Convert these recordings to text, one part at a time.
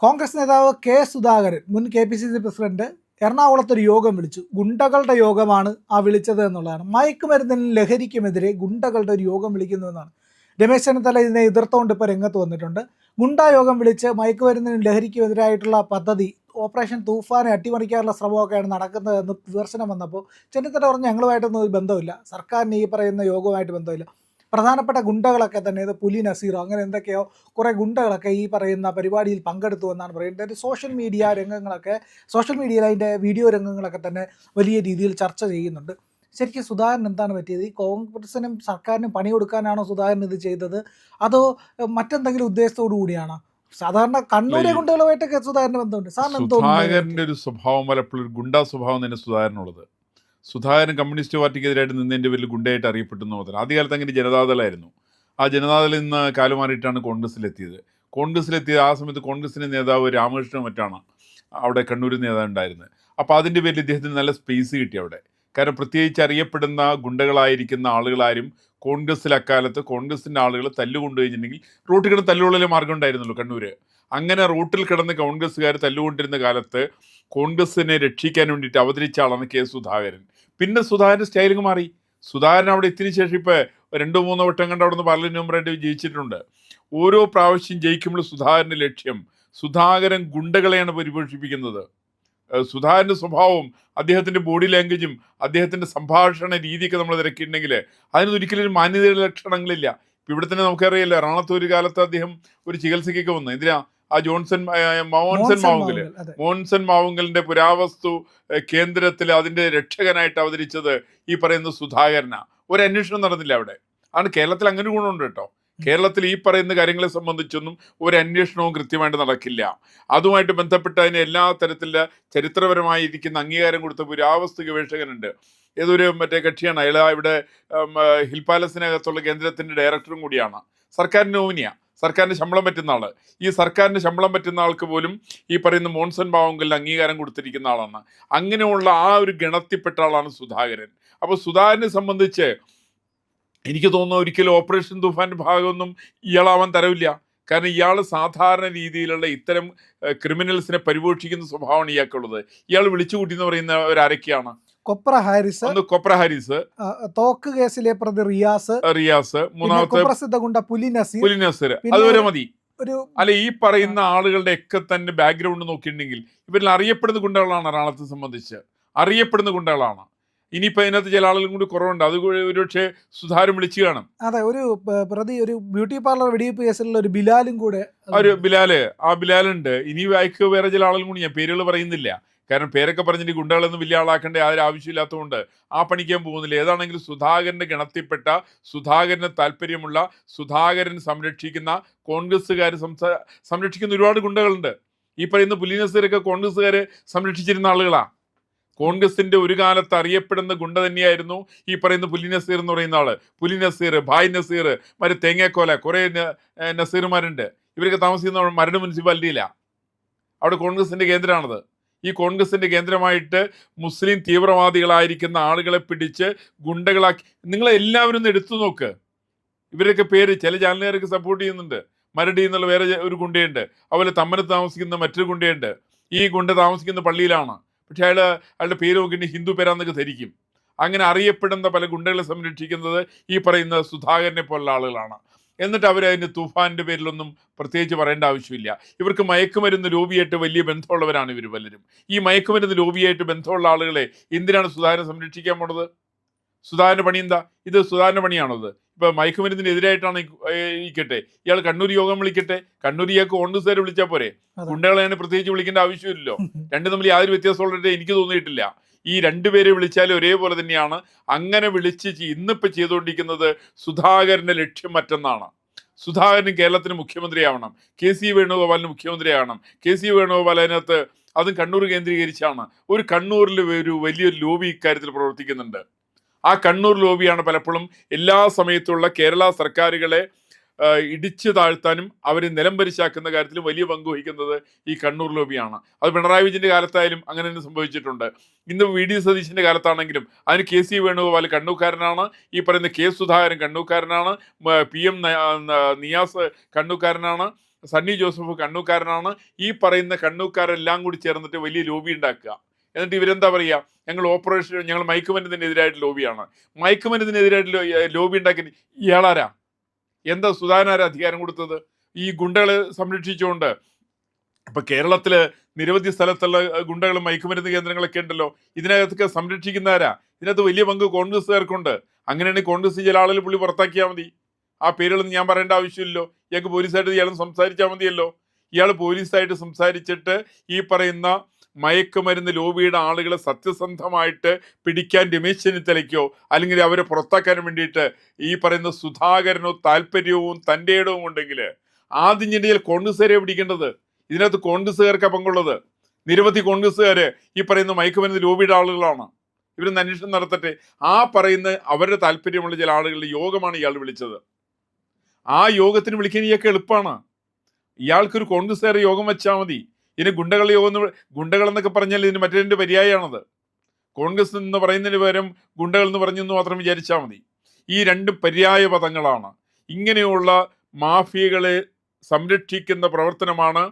കോൺഗ്രസ് നേതാവ് കെ സുധാകരൻ, മുൻ KPCC president, എറണാകുളത്തൊരു യോഗം വിളിച്ചു. ഗുണ്ടകളുടെ യോഗമാണ് ആ വിളിച്ചത് എന്നുള്ളതാണ്. മയക്കുമരുന്നിനും ലഹരിക്കുമെതിരെ ഗുണ്ടകളുടെ ഒരു യോഗം വിളിക്കുന്നതെന്നാണ്. രമേശ് ചെന്നിത്തല ഇതിനെ എതിർത്തുകൊണ്ട് ഇപ്പോൾ രംഗത്ത് വന്നിട്ടുണ്ട്. ഗുണ്ടാ യോഗം വിളിച്ച് മയക്കുമരുന്നിനും ലഹരിക്കുമെതിരായിട്ടുള്ള പദ്ധതി ഓപ്പറേഷൻ തൂഫാനെ അട്ടിമറിക്കാനുള്ള ശ്രമമൊക്കെയാണ് നടക്കുന്നതെന്ന് വിമർശനം വന്നപ്പോൾ ചെന്നിത്തല പറഞ്ഞു, ഞങ്ങളുമായിട്ടൊന്നും ഒരു ബന്ധമില്ല, സർക്കാരിന് ഈ പറയുന്ന യോഗവുമായിട്ട് ബന്ധമില്ല. പ്രധാനപ്പെട്ട ഗുണ്ടകളൊക്കെ തന്നെ, ഇത് പുലി നസീറോ അങ്ങനെ എന്തൊക്കെയോ കുറേ ഗുണ്ടകളൊക്കെ ഈ പറയുന്ന പരിപാടിയിൽ പങ്കെടുത്തു എന്നാണ് പറയുന്നത്. സോഷ്യൽ മീഡിയയിൽ അതിൻ്റെ വീഡിയോ രംഗങ്ങളൊക്കെ തന്നെ വലിയ രീതിയിൽ ചർച്ച ചെയ്യുന്നുണ്ട്. ശരിക്കും സുധാകരൻ എന്താണ് പറ്റിയത്? ഈ കോൺഗ്രസിനും സർക്കാരിനും പണി കൊടുക്കാനാണോ സുധാകരൻ ഇത് ചെയ്തത്, അതോ മറ്റെന്തെങ്കിലും ഉദ്ദേശത്തോടു കൂടിയാണോ? സാധാരണ കണ്ണൂരെ ഗുണ്ടകളുമായിട്ടൊക്കെ സുധാകരന് ബന്ധമുണ്ട്. സുധാകരന്റെ ഒരു സ്വഭാവം പലപ്പോഴും ഗുണ്ടാ സ്വഭാവം തന്നെ സുധാകരനുള്ളത്. സുധാകരൻ കമ്മ്യൂണിസ്റ്റ് പാർട്ടിക്കെതിരായിട്ട് നിന്നതിൻ്റെ പേരിൽ ഗുണ്ടയായിട്ട് അറിയപ്പെട്ടു എന്ന് മാത്രം. ആദ്യകാലത്ത് അങ്ങനെ ജനതാദളായിരുന്നു. ആ ജനതാദളിൽ നിന്ന് കാലുമാറിയിട്ടാണ് കോൺഗ്രസ്സിലെത്തിയത്. ആ സമയത്ത് കോൺഗ്രസിൻ്റെ നേതാവ് രാമകൃഷ്ണൻ മറ്റാണ് അവിടെ കണ്ണൂരിൽ നേതാവ് ഉണ്ടായിരുന്നത്. അപ്പോൾ അതിൻ്റെ പേരിൽ ഇദ്ദേഹത്തിന് നല്ല സ്പേസ് കിട്ടി അവിടെ. കാരണം പ്രത്യേകിച്ച് അറിയപ്പെടുന്ന ഗുണ്ടകളായിരിക്കുന്ന ആളുകളാരും കോൺഗ്രസ്സിൽ അക്കാലത്ത് കോൺഗ്രസിൻ്റെ ആളുകൾ തല്ലുകൊണ്ടു കഴിഞ്ഞിട്ടുണ്ടെങ്കിൽ റൂട്ടിൽ കിടന്ന് തല്ലുകൊള്ളലേ മാർഗം ഉണ്ടായിരുന്നുള്ളൂ കണ്ണൂർ. അങ്ങനെ റൂട്ടിൽ കിടന്ന് കോൺഗ്രസ്സുകാർ തല്ലുകൊണ്ടിരുന്ന കാലത്ത് കോൺഗ്രസിനെ രക്ഷിക്കാൻ വേണ്ടിയിട്ട് അവതരിച്ച ആളാണ് കെ സുധാകരൻ. പിന്നെ സുധാകരൻ സ്റ്റൈലിങ് മാറി. സുധാകരൻ അവിടെ എത്തിയതിനു ശേഷം ഇപ്പോൾ 2-3 വട്ടം കണ്ട് അവിടെ നിന്ന് പാർലമെന്റ് മെമ്പറായിട്ട് ജയിച്ചിട്ടുണ്ട്. ഓരോ പ്രാവശ്യം ജയിക്കുമ്പോൾ സുധാകരൻ്റെ ലക്ഷ്യം സുധാകരൻ ഗുണ്ടകളെയാണ് പരിപോഷിപ്പിക്കുന്നത്. സുധാകരൻ്റെ സ്വഭാവവും അദ്ദേഹത്തിൻ്റെ ബോഡി ലാംഗ്വേജും അദ്ദേഹത്തിൻ്റെ സംഭാഷണ രീതിയൊക്കെ നമ്മൾ തിരക്കിയിട്ടുണ്ടെങ്കിൽ അതിനൊരിക്കലും മാന്യതയുടെ ലക്ഷണങ്ങളില്ല. ഇപ്പം ഇവിടെ തന്നെ നമുക്കറിയില്ല, എറണാകുളത്ത് ഒരു കാലത്ത് അദ്ദേഹം ഒരു ചികിത്സയ്ക്കൊക്കെ വന്നു. എന്തിനാ? ആ മോൻസൺ മാവുങ്കലിന്റെ പുരാവസ്തു കേന്ദ്രത്തിൽ അതിന്റെ രക്ഷകനായിട്ട് അവതരിച്ചത് ഈ പറയുന്ന സുധാകരനാ. ഒരു അന്വേഷണം നടന്നില്ല അവിടെ. ആണ് കേരളത്തിൽ അങ്ങനെ ഗുണമുണ്ട് കേട്ടോ. കേരളത്തിൽ ഈ പറയുന്ന കാര്യങ്ങളെ സംബന്ധിച്ചൊന്നും ഒരു അന്വേഷണവും കൃത്യമായിട്ട് നടക്കില്ല. അതുമായിട്ട് ബന്ധപ്പെട്ട് അതിന് എല്ലാ തരത്തിലുള്ള ചരിത്രപരമായിരിക്കുന്ന അംഗീകാരം കൊടുത്ത പുരാവസ്തു ഗവേഷകനുണ്ട്. ഏതൊരു കക്ഷിയാണ് അയാൾ. ഇവിടെ ഹിൽ പാലസിനകത്തുള്ള കേന്ദ്രത്തിന്റെ ഡയറക്ടറും കൂടിയാണ്. സർക്കാരിന് നോമിനിയാണ്, സർക്കാരിന് ശമ്പളം പറ്റുന്ന ആള്. ഈ സർക്കാരിന് ശമ്പളം പറ്റുന്ന ആൾക്ക് പോലും ഈ പറയുന്ന മോൺസൺ മാവുങ്കലിന് അംഗീകാരം കൊടുത്തിരിക്കുന്ന ആളാണ്. അങ്ങനെയുള്ള ആ ഒരു ഗണത്തിൽപ്പെട്ട ആളാണ് സുധാകരൻ. അപ്പോൾ സുധാകരനെ സംബന്ധിച്ച് എനിക്ക് തോന്നുന്നു ഒരിക്കലും ഓപ്പറേഷൻ തൂഫാൻ്റെ ഭാഗമൊന്നും ഇയാളാവാൻ തരവില്ല. കാരണം ഇയാൾ സാധാരണ രീതിയിലുള്ള ഇത്തരം ക്രിമിനൽസിനെ പരിപോഷിക്കുന്ന സ്വഭാവമാണ് ഇയാൾക്കുള്ളത്. ഇയാൾ വിളിച്ചുകൂട്ടി എന്ന് പറയുന്ന ഒരു അരക്കിയാണ് കൊപ്ര ഹാരിസ്, തോക്ക് കേസിലെ പ്രതി റിയാസ്, മൂന്നാമത്തെ പ്രസിദ്ധ ഗുണ്ട പുലി നസീർ. അതുവരെ മതി. അല്ല, ഈ പറയുന്ന ആളുകളുടെ ഒക്കെ തന്നെ ബാക്ക്ഗ്രൗണ്ട് നോക്കിയിട്ടുണ്ടെങ്കിൽ ഇവരിൽ അറിയപ്പെടുന്ന ഗുണ്ടകളാണ്. എറണാകുളത്തെ സംബന്ധിച്ച് അറിയപ്പെടുന്ന ഗുണ്ടകളാണ്. ഇനിയിപ്പോൾ അതിനകത്ത് ചില ആളുകളും കൂടി കുറവുണ്ട്. അത് ഒരുപക്ഷെ സുധാകരൻ വിളിച്ചു കാണും. അതെ, ഒരു പ്രതി, ഒരു ബ്യൂട്ടി പാർലർ വെടിവെപ്പ് കേസിലുള്ള ഒരു ബിലാലും കൂടെ, ബിലാലുണ്ട്. ഇനി വായിക്കുക വേറെ ചില ആളുകളും കൂടി, ഞാൻ പേരുകൾ പറയുന്നില്ല. കാരണം പേരൊക്കെ പറഞ്ഞിട്ട് ഗുണ്ടകളൊന്നും വലിയ ആളാക്കേണ്ട യാതൊരു ആവശ്യമില്ലാത്തതുകൊണ്ട് ആ പണിക്കാൻ പോകുന്നില്ല. ഏതാണെങ്കിലും സുധാകരൻ്റെ ഗണത്തിൽപ്പെട്ട, സുധാകരന് താല്പര്യമുള്ള, സുധാകരൻ സംരക്ഷിക്കുന്ന, കോൺഗ്രസ്സുകാർ സംരക്ഷിക്കുന്ന ഒരുപാട് ഗുണ്ടകളുണ്ട്. ഈ പറയുന്ന പുലി നസീറൊക്കെ കോൺഗ്രസ്സുകാർ സംരക്ഷിച്ചിരുന്ന ആളുകളാണ്. കോൺഗ്രസിന്റെ ഒരു കാലത്ത് അറിയപ്പെടുന്ന ഗുണ്ട തന്നെയായിരുന്നു ഈ പറയുന്ന പുലി നസീർ എന്ന് പറയുന്ന ആള്. പുലി നസീർ, ഭായ് നസീർ, മറ്റേ തേങ്ങാക്കോല, കുറേ നസീർമാരുണ്ട്. ഇവരൊക്കെ താമസിക്കുന്ന മരട് മുനിസിപ്പാലിറ്റിയിലാണ്. അവിടെ കോൺഗ്രസിന്റെ കേന്ദ്രമാണത്. ഈ കോൺഗ്രസിന്റെ കേന്ദ്രമായിട്ട് മുസ്ലിം തീവ്രവാദികളായിരിക്കുന്ന ആളുകളെ പിടിച്ച് ഗുണ്ടകളാക്കി. നിങ്ങളെല്ലാവരും ഒന്ന് എടുത്തു നോക്ക്. ഇവരൊക്കെ പേര് ചില ചാനലുകാർക്ക് സപ്പോർട്ട് ചെയ്യുന്നുണ്ട്. മരടി എന്നുള്ള വേറെ ഒരു ഗുണ്ടയുണ്ട്, അതുപോലെ തമ്മനത്ത് താമസിക്കുന്ന മറ്റൊരു ഗുണ്ടയുണ്ട്. ഈ ഗുണ്ട താമസിക്കുന്ന പള്ളിയിലാണ്. പക്ഷെ അയാളുടെ പേര് നോക്കിയിട്ട് ഹിന്ദു പേരാന്നൊക്കെ ധരിക്കും. അങ്ങനെ അറിയപ്പെടുന്ന പല ഗുണ്ടകളെ സംരക്ഷിക്കുന്നത് ഈ പറയുന്ന സുധാകരനെ പോലുള്ള ആളുകളാണ്. എന്നിട്ട് അവരതിന് തൂഫാൻ്റെ പേരിലൊന്നും പ്രത്യേകിച്ച് പറയേണ്ട ആവശ്യമില്ല. ഇവർക്ക് മയക്കുമരുന്ന് ലോബിയായിട്ട് വലിയ ബന്ധമുള്ളവരാണ് ഇവർ പലരും. ഈ മയക്കുമരുന്ന് ലോബിയായിട്ട് ബന്ധമുള്ള ആളുകളെ എന്തിനാണ് സുധാകരൻ സംരക്ഷിക്കാൻ പോണത്? സുധാകരൻ്റെ പണി എന്താ? ഇത് സുധാകരൻ്റെ പണിയാണത്. ഇപ്പം മയക്കുമരുന്നിനെതിരായിട്ടാണ് ഇരിക്കട്ടെ, ഇയാൾ കണ്ണൂർ യോഗം വിളിക്കട്ടെ. കണ്ണൂർ ഇയാൾക്ക് കോൺഗ്രസ്സുകാരെ വിളിച്ചാൽ പോരെ? ഗുണ്ടകളെ തന്നെ പ്രത്യേകിച്ച് വിളിക്കേണ്ട ആവശ്യമില്ലല്ലോ. രണ്ടും തമ്മിൽ യാതൊരു വ്യത്യാസമുള്ളതായിട്ട് എനിക്ക് തോന്നിയിട്ടില്ല. ഈ രണ്ടുപേരെ വിളിച്ചാലും ഒരേപോലെ തന്നെയാണ്. അങ്ങനെ വിളിച്ച് ഇന്നിപ്പോൾ ചെയ്തുകൊണ്ടിരിക്കുന്നത് സുധാകരൻ്റെ ലക്ഷ്യം മറ്റൊന്നാണ്. സുധാകരൻ കേരളത്തിന് മുഖ്യമന്ത്രിയാവണം, KC വേണുഗോപാലിന് മുഖ്യമന്ത്രിയാവണം. KC വേണുഗോപാൽ അതിനകത്ത് അതും കണ്ണൂർ കേന്ദ്രീകരിച്ചാണ്. ഒരു കണ്ണൂരിൽ ഒരു വലിയൊരു ലോബി ഇക്കാര്യത്തിൽ പ്രവർത്തിക്കുന്നുണ്ട്. ആ കണ്ണൂർ ലോബിയാണ് പലപ്പോഴും എല്ലാ സമയത്തുള്ള കേരള സർക്കാരുകളെ ഇടിച്ചു താഴ്ത്താനും അവരെ നിലംപരിശാക്കുന്ന കാര്യത്തിൽ വലിയ പങ്ക് വഹിക്കുന്നത് ഈ കണ്ണൂർ ലോബിയാണ്. അത് പിണറായി വിജയൻ്റെ കാലത്തായാലും അങ്ങനെ തന്നെ സംഭവിച്ചിട്ടുണ്ട്. ഇന്ന് VD സതീശൻ്റെ കാലത്താണെങ്കിലും അതിന് KC വേണുഗോപാൽ കണ്ണൂക്കാരനാണ്, ഈ പറയുന്ന K സുധാകരൻ കണ്ണൂക്കാരനാണ്, PM നിയാസ് കണ്ണൂക്കാരനാണ്, സണ്ണി ജോസഫ് കണ്ണൂക്കാരനാണ്. ഈ പറയുന്ന കണ്ണൂക്കാരെല്ലാം കൂടി ചേർന്നിട്ട് വലിയ ലോബി ഉണ്ടാക്കുക. എന്നിട്ട് ഇവരെന്താ പറയുക, ഞങ്ങൾ മയക്കുമരുന്നിനെതിരായിട്ട് ലോബിയാണ്. മയക്കുമരുന്നിനെതിരായിട്ട് ലോബി ഉണ്ടാക്കി ഇയാളാരാ? എന്താ സുധാകരനാരാ അധികാരം കൊടുത്തത്? ഈ ഗുണ്ടകളെ സംരക്ഷിച്ചുകൊണ്ട്. ഇപ്പൊ കേരളത്തില് നിരവധി സ്ഥലത്തുള്ള ഗുണ്ടകളും മയക്കുമരുന്ന് കേന്ദ്രങ്ങളൊക്കെ ഉണ്ടല്ലോ. ഇതിനകത്തൊക്കെ സംരക്ഷിക്കുന്നവരാ? ഇതിനകത്ത് വലിയ പങ്ക് കോൺഗ്രസ്സുകാർക്കുണ്ട്. അങ്ങനെയാണെങ്കിൽ കോൺഗ്രസ് ചില ആളുകൾ പുള്ളി പുറത്താക്കിയാൽ മതി. ആ പേരുകളൊന്നും ഞാൻ പറയേണ്ട ആവശ്യമില്ലല്ലോ. ഇയാൾക്ക് പോലീസായിട്ട് ഇയാളും സംസാരിച്ചാൽ മതിയല്ലോ. ഇയാൾ പോലീസായിട്ട് സംസാരിച്ചിട്ട് ഈ പറയുന്ന മയക്കുമരുന്ന് ലോബിയുടെ ആളുകളെ സത്യസന്ധമായിട്ട് പിടിക്കാൻ രമേശ് ചെന്നിത്തലയ്ക്കോ അല്ലെങ്കിൽ അവരെ പുറത്താക്കാൻ വേണ്ടിയിട്ട് ഈ പറയുന്ന സുധാകരനോ താല്പര്യവും തൻ്റെ ഇടവും ഉണ്ടെങ്കിൽ ആദ്യം ഇന്ത്യയിൽ കോൺഗ്രസ്സുകാരെ പിടിക്കേണ്ടത്. ഇതിനകത്ത് കോൺഗ്രസ്സുകാർക്കാണ് പങ്കുള്ളത്. നിരവധി കോൺഗ്രസ്സുകാര് ഈ പറയുന്ന മയക്കുമരുന്ന് ലോബിയുടെ ആളുകളാണ്. ഇവരൊന്ന് അന്വേഷണം നടത്തട്ടെ. ആ പറയുന്ന അവരുടെ താല്പര്യമുള്ള ചില ആളുകളുടെ യോഗമാണ് ഇയാൾ വിളിച്ചത്. ആ യോഗത്തിന് വിളിക്കാൻ ഇയാൾക്ക് എളുപ്പമാണ്. ഇയാൾക്കൊരു കോൺഗ്രസ്സുകാരുടെ യോഗം വെച്ചാൽ മതി. ഇതിന് ഗുണ്ടകളുടെ യോഗം ഗുണ്ടകൾ എന്നൊക്കെ പറഞ്ഞാൽ ഇതിന് മറ്റേ പര്യായമാണത്. കോൺഗ്രസ് എന്ന് പറയുന്നതിന് പകരം ഗുണ്ടകൾ എന്ന് പറഞ്ഞെന്ന് മാത്രം വിചാരിച്ചാൽ മതി. ഈ രണ്ട് പര്യായ പദങ്ങളാണ്. ഇങ്ങനെയുള്ള മാഫിയകളെ സംരക്ഷിക്കുന്ന പ്രവർത്തനമാണ്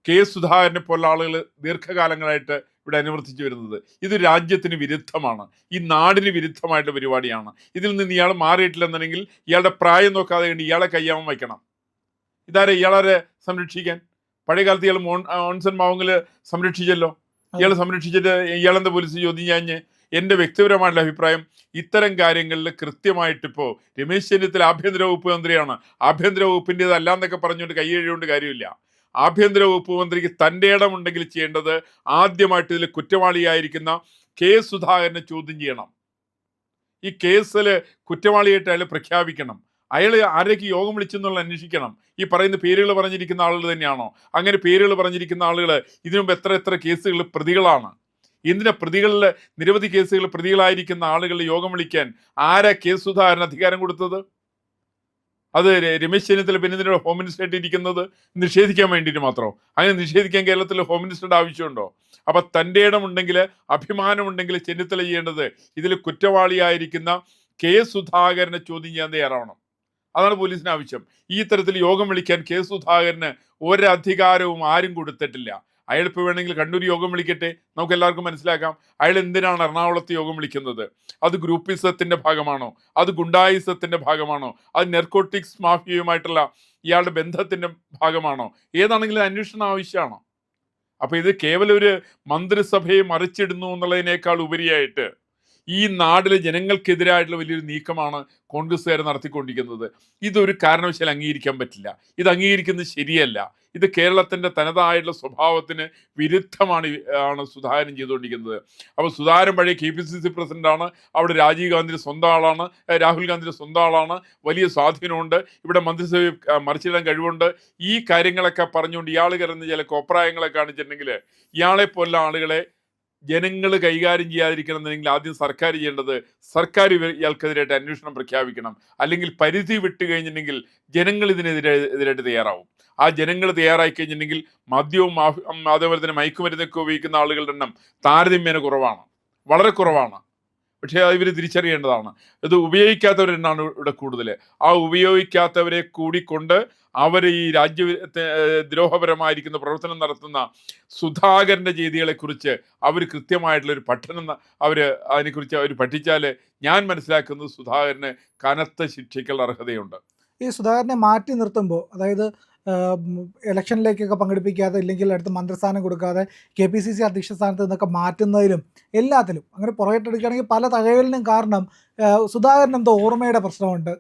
കെ സുധാകരനെ പോലുള്ള ആളുകൾ ദീർഘകാലങ്ങളായിട്ട് ഇവിടെ അനുവർത്തിച്ചു വരുന്നത്. ഇത് രാജ്യത്തിന് വിരുദ്ധമാണ്, ഈ നാടിന് വിരുദ്ധമായിട്ടുള്ള പരിപാടിയാണ്. ഇതിൽ നിന്ന് ഇയാൾ മാറിയിട്ടില്ലെന്നുണ്ടെങ്കിൽ ഇയാളുടെ പ്രായം നോക്കാതെ കണ്ട് ഇയാളെ കയ്യാമം വയ്ക്കണം. ഇയാളെ സംരക്ഷിക്കാൻ? പഴയ കാലത്ത് ഇയാൾ ഓൺസൺ മാവുങ്കൽ സംരക്ഷിച്ചല്ലോ. ഇയാൾ സംരക്ഷിച്ചിട്ട് ഇയാളെന്താ പോലീസ് ചോദ്യം ചെയ്യാഞ്ഞ്? എൻ്റെ വ്യക്തിപരമായിട്ടുള്ള അഭിപ്രായം, ഇത്തരം കാര്യങ്ങളിൽ കൃത്യമായിട്ടിപ്പോൾ രമേശ് ചെന്നിത്തല ആഭ്യന്തര വകുപ്പ് മന്ത്രിയാണ്. ആഭ്യന്തര വകുപ്പിൻ്റെത് അല്ലാന്നൊക്കെ പറഞ്ഞുകൊണ്ട് കൈയ്യഴിയുകൊണ്ട് കാര്യമില്ല. ആഭ്യന്തര വകുപ്പ് മന്ത്രിക്ക് തൻ്റെ ഇടമുണ്ടെങ്കിൽ ചെയ്യേണ്ടത് ആദ്യമായിട്ട് ഇതിൽ കുറ്റവാളിയായിരിക്കുന്ന കെ സുധാകരനെ ചോദ്യം ചെയ്യണം. ഈ കേസിൽ കുറ്റവാളിയായിട്ട് അയാൾ പ്രഖ്യാപിക്കണം. അയാൾ ആരേക്ക് യോഗം വിളിച്ചെന്നുള്ള അന്വേഷിക്കണം. ഈ പറയുന്ന പേരുകൾ പറഞ്ഞിരിക്കുന്ന ആളുകൾ തന്നെയാണോ? അങ്ങനെ പേരുകൾ പറഞ്ഞിരിക്കുന്ന ആളുകൾ ഇതിനു മുമ്പ് എത്ര കേസുകൾ പ്രതികളാണ്? എന്തിനാ പ്രതികളിൽ നിരവധി കേസുകൾ പ്രതികളായിരിക്കുന്ന ആളുകളുടെ യോഗം വിളിക്കാൻ ആരാ കെ സുധാകരൻ അധികാരം കൊടുത്തത്? അത് രമേശ് ചെന്നിത്തല പിന്നെ ഹോം മിനിസ്റ്റർ ആയിട്ട് ഇരിക്കുന്നത് നിഷേധിക്കാൻ വേണ്ടിയിട്ട് മാത്രമോ? അങ്ങനെ നിഷേധിക്കാൻ കേരളത്തിൽ ഹോം മിനിസ്റ്ററുടെ ആവശ്യമുണ്ടോ? അപ്പൊ തൻ്റെ ഇടമുണ്ടെങ്കിൽ, അഭിമാനമുണ്ടെങ്കിൽ ചെന്നിത്തല ചെയ്യേണ്ടത് ഇതിൽ കുറ്റവാളിയായിരിക്കുന്ന കെ സുധാകരനെ ചോദ്യം ചെയ്യാൻ തയ്യാറാവണം. അതാണ് പോലീസിന് ആവശ്യം. ഈ തരത്തിൽ യോഗം വിളിക്കാൻ കെ സുധാകരന് ഒരധികാരവും ആരും കൊടുത്തിട്ടില്ല. അയാൾ ഇപ്പോൾ വേണമെങ്കിൽ കണ്ണൂർ യോഗം വിളിക്കട്ടെ, നമുക്ക് എല്ലാവർക്കും മനസ്സിലാക്കാം അയാൾ എന്തിനാണ് എറണാകുളത്ത് യോഗം വിളിക്കുന്നത്. അത് ഗ്രൂപ്പിസത്തിന്റെ ഭാഗമാണോ? അത് ഗുണ്ടായിസത്തിന്റെ ഭാഗമാണോ? അത് നെർക്കോട്ടിക്സ് മാഫിയയുമായിട്ടുള്ള ഇയാളുടെ ബന്ധത്തിന്റെ ഭാഗമാണോ? ഏതാണെങ്കിലും അന്വേഷണം ആവശ്യമാണോ? അപ്പൊ ഇത് കേവലം ഒരു മന്ത്രിസഭയെ മറിച്ചിടുന്നു എന്നുള്ളതിനേക്കാൾ ഉപരിയായിട്ട് ഈ നാട്ടിലെ ജനങ്ങൾക്കെതിരായിട്ടുള്ള വലിയൊരു നീക്കമാണ് കോൺഗ്രസ്സുകാർ നടത്തിക്കൊണ്ടിരിക്കുന്നത്. ഇതൊരു കാരണവശാലും അംഗീകരിക്കാൻ പറ്റില്ല. ഇത് അംഗീകരിക്കുന്നത് ശരിയല്ല. ഇത് കേരളത്തിൻ്റെ തനതായിട്ടുള്ള സ്വഭാവത്തിന് വിരുദ്ധമാണ് സുധാകരൻ ചെയ്തുകൊണ്ടിരിക്കുന്നത്. അപ്പോൾ സുധാകരൻ പഴയ KPCC പ്രസിഡന്റാണ്. അവിടെ രാജീവ് ഗാന്ധിയുടെ സ്വന്തം ആളാണ്, രാഹുൽ ഗാന്ധിയുടെ സ്വന്തം ആളാണ്. വലിയ സ്വാധീനമുണ്ട്. ഇവിടെ മന്ത്രിസഭയെ മറിച്ചിടാൻ കഴിവുണ്ട്. ഈ കാര്യങ്ങളൊക്കെ പറഞ്ഞുകൊണ്ട് ഇയാൾ കയറുന്ന ചില കോപ്രായങ്ങളെ കാണിച്ചിട്ടുണ്ടെങ്കിൽ ഇയാളെപ്പോലുള്ള ആളുകളെ ജനങ്ങൾ കൈകാര്യം ചെയ്യാതിരിക്കണമെന്നുണ്ടെങ്കിൽ ആദ്യം സർക്കാർ ചെയ്യേണ്ടത് സർക്കാർ ഇയാൾക്കെതിരായിട്ട് അന്വേഷണം പ്രഖ്യാപിക്കണം. അല്ലെങ്കിൽ പരിധി വിട്ട് കഴിഞ്ഞിട്ടുണ്ടെങ്കിൽ ജനങ്ങൾ ഇതിനെതിരായിട്ട് തയ്യാറാവും. ആ ജനങ്ങൾ തയ്യാറായി കഴിഞ്ഞിട്ടുണ്ടെങ്കിൽ മദ്യവും അതേപോലെ തന്നെ മയക്കുമരുന്നൊക്കെ ഉപയോഗിക്കുന്ന ആളുകളുടെ എണ്ണം താരതമ്യേന കുറവാണ്, വളരെ കുറവാണ്. പക്ഷേ അത് ഇവർ തിരിച്ചറിയേണ്ടതാണ്. ഇത് ഉപയോഗിക്കാത്തവരെന്നാണ് ഇവിടെ കൂടുതൽ. ആ ഉപയോഗിക്കാത്തവരെ കൂടിക്കൊണ്ട് അവർ ഈ ദ്രോഹപരമായിരിക്കുന്ന പ്രവർത്തനം നടത്തുന്ന സുധാകരൻ്റെ ചെയ്തികളെക്കുറിച്ച് അവർ കൃത്യമായിട്ടുള്ളൊരു പഠനം അതിനെക്കുറിച്ച് അവർ പഠിച്ചാൽ ഞാൻ മനസ്സിലാക്കുന്നത് സുധാകരന് കനത്ത ശിക്ഷയ്ക്കുള്ള അർഹതയുണ്ട്. ഈ സുധാകരനെ മാറ്റി നിർത്തുമ്പോൾ, അതായത് ഇലക്ഷനിലേക്കൊക്കെ പങ്കെടുപ്പിക്കാതെ, ഇല്ലെങ്കിൽ അടുത്ത് മന്ത്രിസ്ഥാനം കൊടുക്കാതെ KPCC അധ്യക്ഷ സ്ഥാനത്ത് നിന്നൊക്കെ മാറ്റുന്നതിലും എല്ലാത്തിലും അങ്ങനെ പുറകെട്ടെടുക്കുകയാണെങ്കിൽ പല തകഴലിനും കാരണം സുധാകരൻ എന്തോ ഓർമ്മയുടെ പ്രശ്നമുണ്ട്,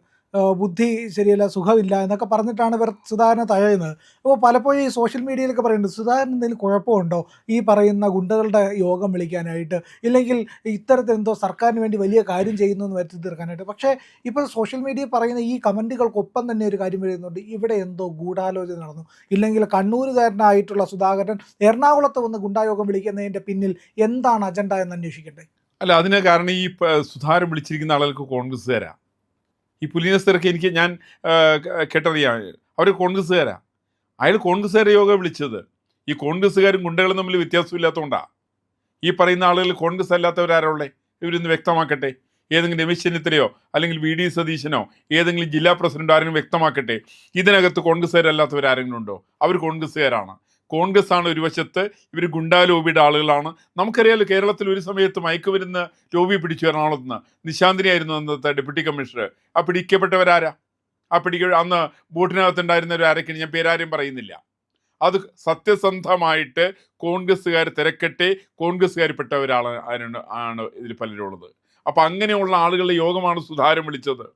ബുദ്ധി ശരിയല്ല, സുഖമില്ല എന്നൊക്കെ പറഞ്ഞിട്ടാണ് ഇവർ സുധാകരനെ തഴയുന്നത്. അപ്പോൾ പലപ്പോഴും ഈ സോഷ്യൽ മീഡിയയിലൊക്കെ പറയുന്നുണ്ട് സുധാകരൻ എന്തെങ്കിലും കുഴപ്പമുണ്ടോ ഈ പറയുന്ന ഗുണ്ടകളുടെ യോഗം വിളിക്കാനായിട്ട്, ഇല്ലെങ്കിൽ ഇത്തരത്തിൽ എന്തോ സർക്കാരിന് വേണ്ടി വലിയ കാര്യം ചെയ്യുന്നു എന്ന് വരുത്തി തീർക്കാനായിട്ട്. പക്ഷേ ഇപ്പോൾ സോഷ്യൽ മീഡിയ പറയുന്ന ഈ കമൻറ്റുകൾക്കൊപ്പം തന്നെ ഒരു കാര്യം വരുന്നുണ്ട്, ഇവിടെ എന്തോ ഗൂഢാലോചന നടന്നു, ഇല്ലെങ്കിൽ കണ്ണൂരുകാരനായിട്ടുള്ള സുധാകരൻ എറണാകുളത്ത് വന്ന് ഗുണ്ടായോഗം വിളിക്കുന്നതിൻ്റെ പിന്നിൽ എന്താണ് അജണ്ട എന്ന് അന്വേഷിക്കട്ടെ. അല്ല, അതിന് കാരണം ഈ സുധാകരൻ വിളിച്ചിരിക്കുന്ന ആളുകൾക്ക് കോൺഗ്രസ്സുകാരാ. ഈ പുലിനസ്തരൊക്കെ ഞാൻ കേട്ടറിയാം, അവർ കോൺഗ്രസ്സുകാരാ. അയാൾ കോൺഗ്രസ്സുകാരെ യോഗം വിളിച്ചത്. ഈ കോൺഗ്രസ്സുകാരും ഗുണ്ടകളും തമ്മിൽ വ്യത്യാസമില്ലാത്തതുകൊണ്ടാണ്. ഈ പറയുന്ന ആളുകൾ കോൺഗ്രസ് അല്ലാത്തവരാരുള്ളേ? ഇവരൊന്ന് വ്യക്തമാക്കട്ടെ. ഏതെങ്കിലും രമേശ് ചെന്നിത്തലയോ അല്ലെങ്കിൽ വി.ഡി. സതീശനോ ഏതെങ്കിലും ജില്ലാ പ്രസിഡന്റ് ആരെങ്കിലും വ്യക്തമാക്കട്ടെ. ഇതിനകത്ത് കോൺഗ്രസ്സുകാരല്ലാത്തവരാരെങ്കിലും ഉണ്ടോ? അവർ കോൺഗ്രസ്സുകാരാണ്. കോൺഗ്രസ് ആണ് ഒരു വശത്ത്, ഇവർ ഗുണ്ടാ ലോബിയുടെ ആളുകളാണ്. നമുക്കറിയാലോ, കേരളത്തിൽ ഒരു സമയത്ത് മയക്കുമരുന്ന് ലോബി പിടിച്ചു എറണാകുളത്ത് നിന്ന്. നിശാന്തിനിയായിരുന്നു അന്നത്തെ ഡെപ്യൂട്ടി കമ്മീഷണർ. ആ പിടിക്കപ്പെട്ടവരാരാ? അന്ന് ബോട്ടിനകത്തുണ്ടായിരുന്നവർ ആരൊക്കെയാണ്? ഞാൻ പേരാരും പറയുന്നില്ല. അത് സത്യസന്ധമായിട്ട് കോൺഗ്രസ്സുകാർ തിരക്കട്ടെ. കോൺഗ്രസ്സുകാരിൽപ്പെട്ടവരാണ് ആണ് ഇതിൽ പലരും ഉള്ളത്. അപ്പം അങ്ങനെയുള്ള ആളുകളുടെ യോഗമാണ് സുധാകരൻ വിളിച്ചത്.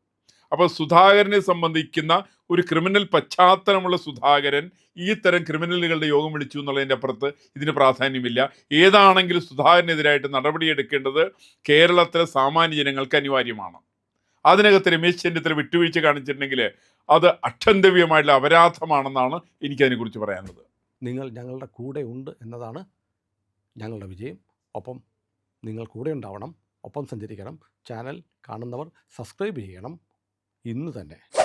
അപ്പോൾ സുധാകരനെ സംബന്ധിക്കുന്ന ഒരു ക്രിമിനൽ പശ്ചാത്തലമുള്ള സുധാകരൻ ഈ തരം ക്രിമിനലുകളുടെ യോഗം വിളിച്ചു എന്നുള്ളതിൻ്റെ അപ്പുറത്ത് ഇതിന് പ്രാധാന്യമില്ല. ഏതാണെങ്കിലും സുധാകരനെതിരായിട്ട് നടപടിയെടുക്കേണ്ടത് കേരളത്തിലെ സാമാന്യ ജനങ്ങൾക്ക് അനിവാര്യമാണ്. അതിനകത്ത് രമേശ് ചെന്നിത്തല വിട്ടുവീഴ്ച കാണിച്ചിട്ടുണ്ടെങ്കിൽ അത് അക്ഷന്തവ്യമായിട്ടുള്ള അപരാധമാണെന്നാണ് എനിക്കതിനെക്കുറിച്ച് പറയാനുള്ളത്. നിങ്ങൾ ഞങ്ങളുടെ കൂടെ ഉണ്ട് എന്നതാണ് ഞങ്ങളുടെ വിജയം. ഒപ്പം നിങ്ങൾ കൂടെ ഉണ്ടാവണം, ഒപ്പം സഞ്ചരിക്കണം. ചാനൽ കാണുന്നവർ സബ്സ്ക്രൈബ് ചെയ്യണം ഇന്ന് തന്നെ.